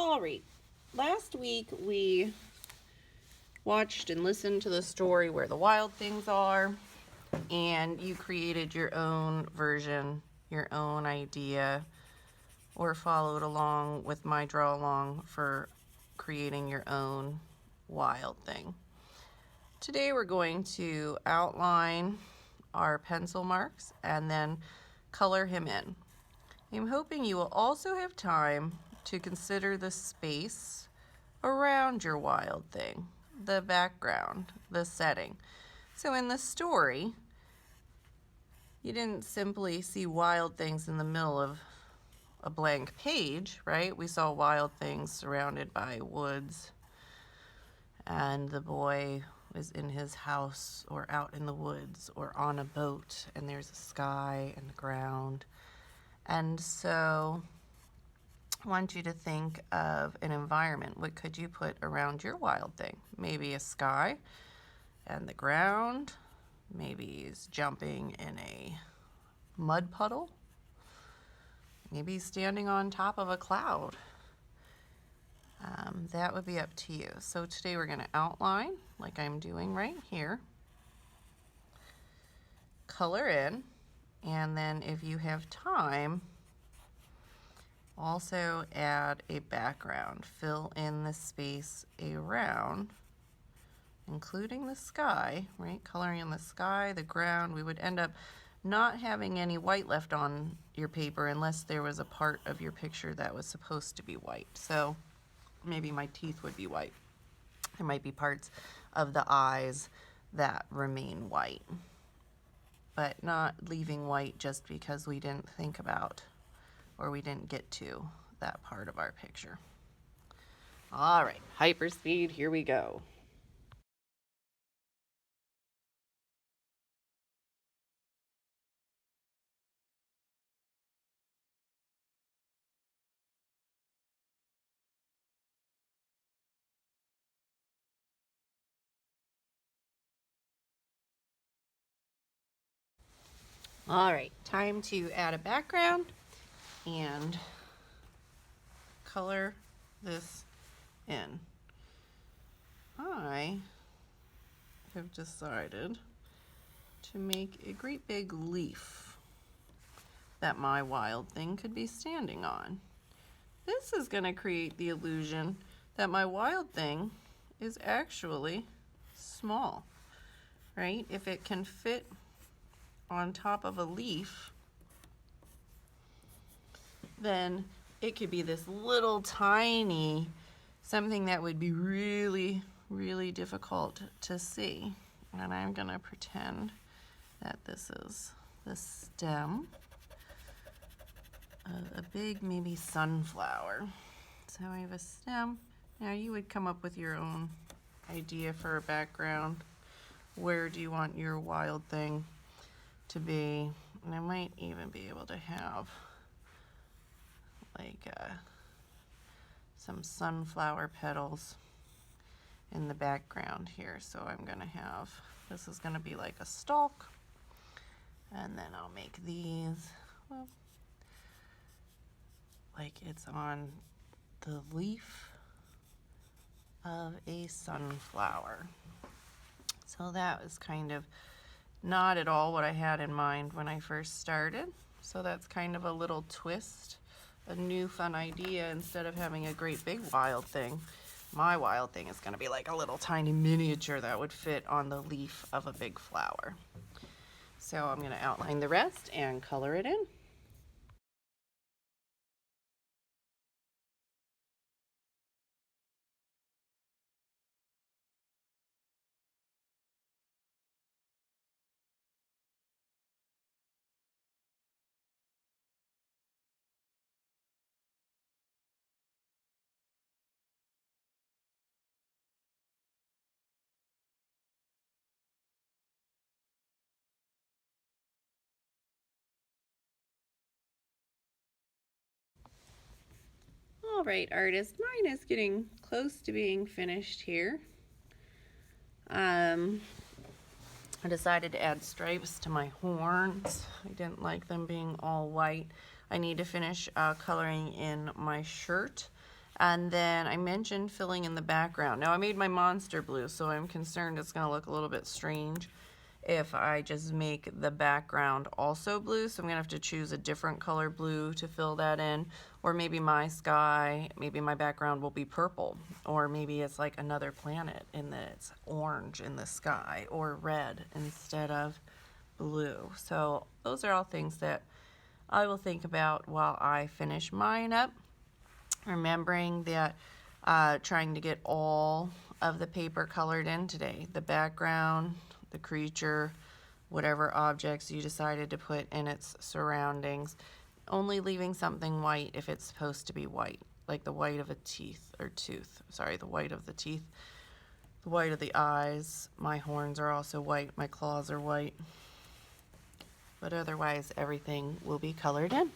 All right, last week we watched and listened to the story Where the Wild Things Are, and you created your own version, your own idea, or followed along with my draw along for creating your own wild thing. Today we're going to outline our pencil marks and then color him in. I'm hoping you will also have time to consider the space around your wild thing, the background, the setting. So in the story, you didn't simply see wild things in the middle of a blank page, right? We saw wild things surrounded by woods, and the boy was in his house or out in the woods or on a boat, and there's a sky and the ground. And so I want you to think of an environment. What could you put around your wild thing? Maybe a sky and the ground. Maybe he's jumping in a mud puddle. Maybe he's standing on top of a cloud. That would be up to you. So today we're going to outline like I'm doing right here. Color in, and then if you have time, also add a background. Fill in the space around, including the sky, right? Coloring in the sky, the ground. We would end up not having any white left on your paper unless there was a part of your picture that was supposed to be white. So maybe my teeth would be white. There might be parts of the eyes that remain white, but not leaving white just because we didn't think about or we didn't get to that part of our picture. All right, hyperspeed, here we go. All right, time to add a background and color this in. I have decided to make a great big leaf that my wild thing could be standing on. This is going to create the illusion that my wild thing is actually small, right? If it can fit on top of a leaf, then it could be this little tiny something that would be really, really difficult to see. And I'm gonna pretend that this is the stem of a big, maybe sunflower. So I have a stem. Now you would come up with your own idea for a background. Where do you want your wild thing to be? And I might even be able to have like some sunflower petals in the background here. So I'm gonna have, this is gonna be like a stalk, and then I'll make these, well, like it's on the leaf of a sunflower. So that was kind of not at all what I had in mind when I first started. So that's kind of a little twist, a new fun idea. Instead of having a great big wild thing, my wild thing is going to be like a little tiny miniature that would fit on the leaf of a big flower. So I'm going to outline the rest and color it in. All right, artist, mine is getting close to being finished here. I decided to add stripes to my horns. I didn't like them being all white. I need to finish coloring in my shirt And then I mentioned filling in the background. Now I made my monster blue, so I'm concerned it's gonna look a little bit strange if I just make the background also blue. So I'm gonna have to choose a different color blue to fill that in. Or maybe my sky, maybe my background will be purple. Or maybe it's like another planet and that it's orange in the sky, or red instead of blue. So those are all things that I will think about while I finish mine up. Remembering that trying to get all of the paper colored in today. The background, the creature, whatever objects you decided to put in its surroundings. Only leaving something white if it's supposed to be white, like the white of a teeth or tooth. Sorry, the white of the teeth, the white of the eyes. My horns are also white, my claws are white. But otherwise, everything will be colored in.